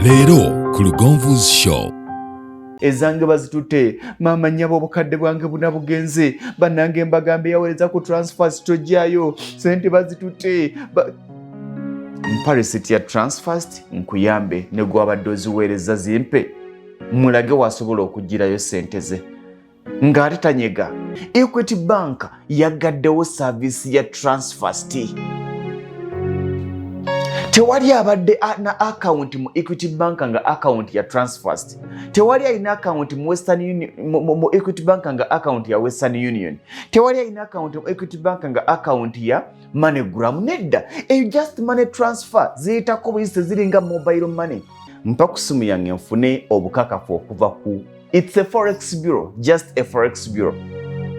Leero ku Lugonvu'S show. Ezange bazitute mama nyabo obukadde bwange buna bugenze banange mbagambe yawereza ku transfers tojjayo sente bazitute mparisiti ya transfers nkuyambe ne gwabadde oziweereza zimpe mulage wasobola okugirayo sente ze ng'ate tanyega. Equity Bank yagaddewo service ya transfers. Tewali abadde na account mu Equity Bank nga account ya transfers. Tewali alina account mu Western Union mu Equity Bank nga account ya Western Union. Tewali alina account mu Equity Bank nga account ya MoneyGram. Nedda, just money transfer ziyitako buyise ziringa mobile money. Mpa ku simu yange nfune obukakafu okuva ku it's a forex bureau, just a forex bureau.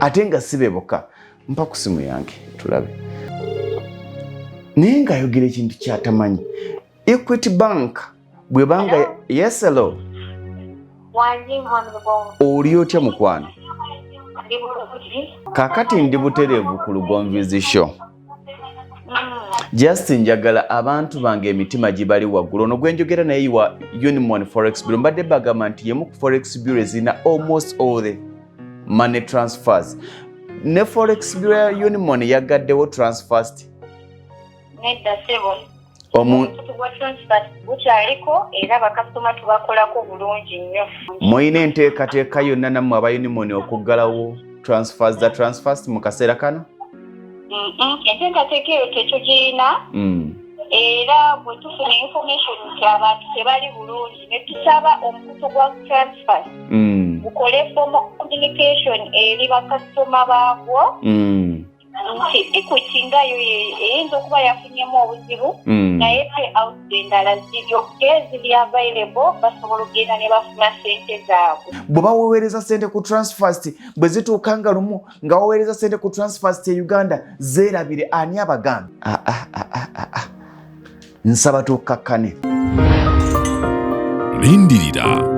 Ate nga sibeboka. Mpa ku simu yange tulabe. Nenga yogera ekintu kyatamanyi. Equity Bank bwebanga hello? Yes, hello. Oli otya mukwano? Kakati ndi butereevu ku Lugonvu'S show. Just njagala abantu bange emitima gibali waggulu. Ono gwe njogera naye yiwa Union Forex Bureau. Mbadde bagamba nti yemu ku Forex Bureau zina almost all the money transfers. Ne Forex Bureau ya Union yagaddewo transfers. Nedda sebo. Omuntu tuwa transfer bukyaliko era bakasitoma tubakolako bulungi nnyo. Moyine enteekateeka yonna nammwe aba Union okuggalawo transfers mu kaseera kano? Enteekateeka eyo tetugirina. Era bwe tufuna information nti abantu tebali bulungi ne tusaba omukutu gwa transfer gukole form of communication eri bakasitoma baagwo nti Equity ngayo eyinza okuba yafunyemu obuzibu naye payout endala ziri available basobola okugenda ne bafuna sente zaabwe. Bw'oba weweereza sente ku transfers bwe zituukanga lumu nga waweereza sente ku transfers ya Uganda zeerabire ani abagambi. Nsaba tukkakkane. Lindirira